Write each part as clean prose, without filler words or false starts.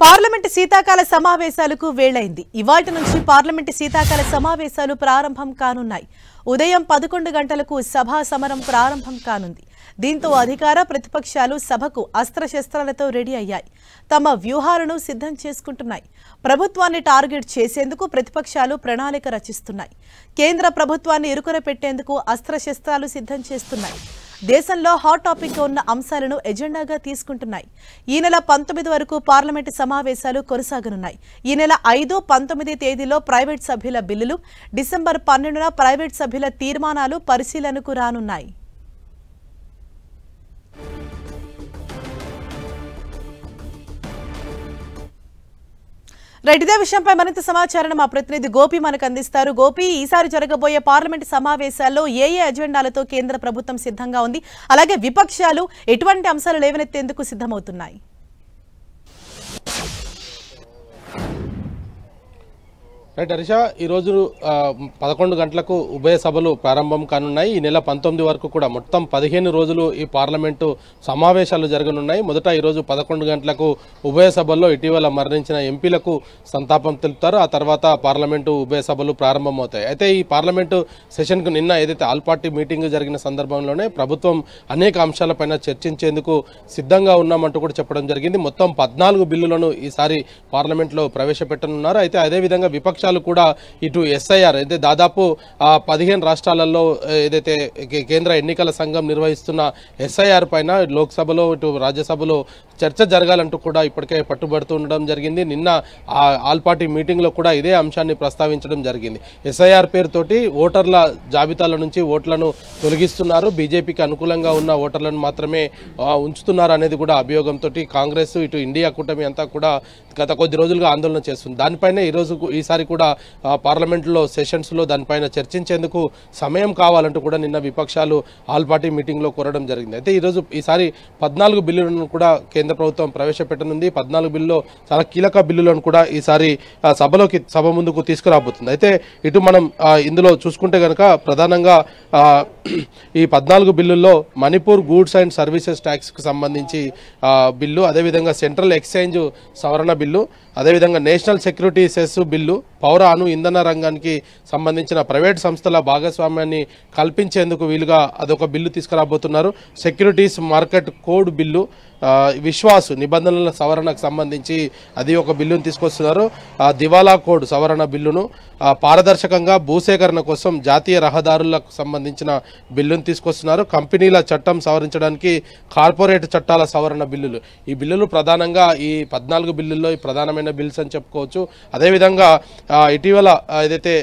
Parliament శీతాకాల సమావేశాలకు వేళైంది. ఇవాల్టి నుంచి పార్లమెంట్ శీతాకాల సమావేశాలు ప్రారంభం కానున్నాయి. ఉదయం 11 గంటలకు సభా సమరం ప్రారంభం కానుంది. దీంతో అధికార ప్రతిపక్షాలు సభకు అస్త్రశస్త్రాలతో రెడీ అయ్యాయి. తమ వ్యూహాలను సిద్ధం చేసుకుంటున్నాయి. ప్రభుత్వాన్ని టార్గెట్ చేసేందుకు ప్రతిపక్షాలు ప్రణాళిక రచిస్తున్నాయి. కేంద్ర ప్రభుత్వాన్ని ఇరుకున పెట్టేందుకు అస్త్రశస్త్రాలు సిద్ధం చేస్తున్నాయి. దేశంలో హాట్ టాపిక్ గా ఉన్న అంశాలను ఎజెండాగా తీసుకుంటున్నాయి. ఈ నెల 19 వరకు పార్లమెంటు సమావేశాలు కొనసాగనున్నాయి. ఈ నెల 5, 19 తేదీలో ప్రైవేట్ సభ్యుల బిల్లులు, డిసెంబర్ 12న ప్రైవేట్ సభ్యుల తీర్మానాలు పరిశీలనకు రానున్నాయి. రైట్, ఇదే విషయంపై మరింత సమాచారం మా ప్రతినిధి గోపి మనకు అందిస్తారు. గోపి, ఈసారి జరగబోయే పార్లమెంట్ సమావేశాల్లో ఏ అజెండాలతో కేంద్ర ప్రభుత్వం సిద్ధంగా ఉంది, అలాగే విపక్షాలు ఎటువంటి అంశాలు లేవనెత్తేందుకు సిద్ధమవుతున్నాయి? రైట్ హరీష, ఈరోజు 11 గంటలకు ఉభయ సభలు ప్రారంభం కానున్నాయి. ఈ నెల 19 వరకు కూడా మొత్తం 15 రోజులు ఈ పార్లమెంటు సమావేశాలు జరగనున్నాయి. మొదట ఈరోజు 11 గంటలకు ఉభయ సభల్లో ఇటీవల మరణించిన ఎంపీలకు సంతాపం తెలుపుతారు. ఆ తర్వాత పార్లమెంటు ఉభయ సభలు ప్రారంభమవుతాయి. అయితే ఈ పార్లమెంటు సెషన్కు నిన్న ఏదైతే ఆల్ పార్టీ మీటింగ్ జరిగిన సందర్భంలోనే ప్రభుత్వం అనేక అంశాలపైన చర్చించేందుకు సిద్ధంగా ఉన్నామంటూ కూడా చెప్పడం జరిగింది. మొత్తం 14 బిల్లులను ఈసారి పార్లమెంట్లో ప్రవేశపెట్టనున్నారు. అయితే అదేవిధంగా విపక్ష కూడా ఇటు ఎస్ఐఆర్ అయితే దాదాపు 15 రాష్ట్రాలలో ఏదైతే కేంద్ర ఎన్నికల సంఘం నిర్వహిస్తున్న ఎస్ఐఆర్ పైన లోక్సభలో ఇటు రాజ్యసభలో చర్చ జరగాలంటూ కూడా ఇప్పటికే పట్టుబడుతూ ఉండడం జరిగింది. నిన్న ఆల్ పార్టీ మీటింగ్ లో కూడా ఇదే అంశాన్ని ప్రస్తావించడం జరిగింది. ఎస్ఐఆర్ పేరుతోటి ఓటర్ల జాబితాల నుంచి ఓట్లను తొలగిస్తున్నారు, బీజేపీకి అనుకూలంగా ఉన్న ఓటర్లను మాత్రమే ఉంచుతున్నారు అనేది కూడా అభియోగంతో కాంగ్రెస్ ఇటు ఇండియా కూటమి అంతా కూడా గత కొద్ది రోజులుగా ఆందోళన చేస్తుంది. దానిపైన ఈసారి కూడా పార్లమెంట్లో సెషన్స్లో దానిపైన చర్చించేందుకు సమయం కావాలంటూ కూడా నిన్న విపక్షాలు ఆల్ పార్టీ మీటింగ్లో కోరడం జరిగింది. అయితే ఈసారి 14 బిల్లులను కూడా కేంద్ర ప్రభుత్వం ప్రవేశపెట్టనుంది. 14 బిల్లులో చాలా కీలక బిల్లులను కూడా ఈసారి సభ ముందుకు తీసుకురాబోతుంది. అయితే ఇటు మనం ఇందులో చూసుకుంటే కనుక ప్రధానంగా ఈ 14 బిల్లుల్లో మణిపూర్ గూడ్స్ అండ్ సర్వీసెస్ ట్యాక్స్కి సంబంధించి బిల్లు, అదేవిధంగా సెంట్రల్ ఎక్స్చేంజ్ సవరణ బిల్లు, అదేవిధంగా నేషనల్ సెక్యూరిటీ సెస్ బిల్లు, పౌర అణు ఇంధన రంగానికి సంబంధించిన ప్రైవేట్ సంస్థల భాగస్వామ్యాన్ని కల్పించేందుకు వీలుగా అదొక బిల్లు తీసుకురాబోతున్నారు. సెక్యూరిటీస్ మార్కెట్ కోడ్ బిల్లు, విశ్వాస్ నిబంధనల సవరణకు సంబంధించి అది ఒక బిల్లును తీసుకొస్తున్నారు. దివాలా కోడ్ సవరణ బిల్లును, పారదర్శకంగా భూసేకరణ కోసం జాతీయ రహదారులకు సంబంధించిన బిల్లును తీసుకొస్తున్నారు. కంపెనీల చట్టం సవరించడానికి కార్పొరేట్ చట్టాల సవరణ బిల్లులు. ఈ బిల్లులు ప్రధానంగా ఈ 14 బిల్లుల్లో ప్రధానమైన బిల్స్ అని చెప్పుకోవచ్చు. అదేవిధంగా ఇటీవల ఏదైతే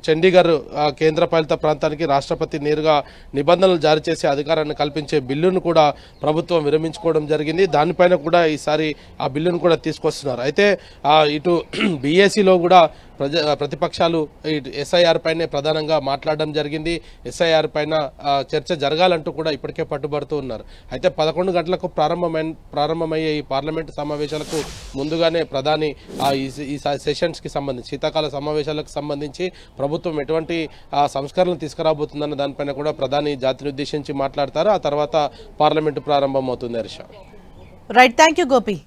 చండీగఢ్ కేంద్రపాలిత ప్రాంతానికి రాష్ట్రపతి నేరుగా నిబంధనలు జారీ చేసే అధికారాన్ని కల్పించే బిల్లును కూడా ప్రభుత్వం విరమించుకోవడం జరిగింది. దానిపైన కూడా ఈసారి ఆ బిల్లును కూడా తీసుకొస్తున్నారు. అయితే ఇటు బీఏసీలో కూడా ప్రతిపక్షాలు ఎస్ఐఆర్ పైనే ప్రధానంగా మాట్లాడడం జరిగింది. ఎస్ఐఆర్ పైన చర్చ జరగాలంటూ కూడా ఇప్పటికే పట్టుబడుతూ ఉన్నారు. అయితే 11 గంటలకు ప్రారంభమయ్యే ఈ పార్లమెంటు సమావేశాలకు ముందుగానే ప్రధాని ఈ సెషన్స్కి సంబంధించి శీతాకాల సమావేశాలకు సంబంధించి ప్రభుత్వం ఎటువంటి సంస్కరణలు తీసుకురాబోతుందన్న దానిపైన కూడా ప్రధాని జాతిని ఉద్దేశించి మాట్లాడతారు. ఆ తర్వాత పార్లమెంటు ప్రారంభం అవుతుంది. Harsha, right, thank you Gopi.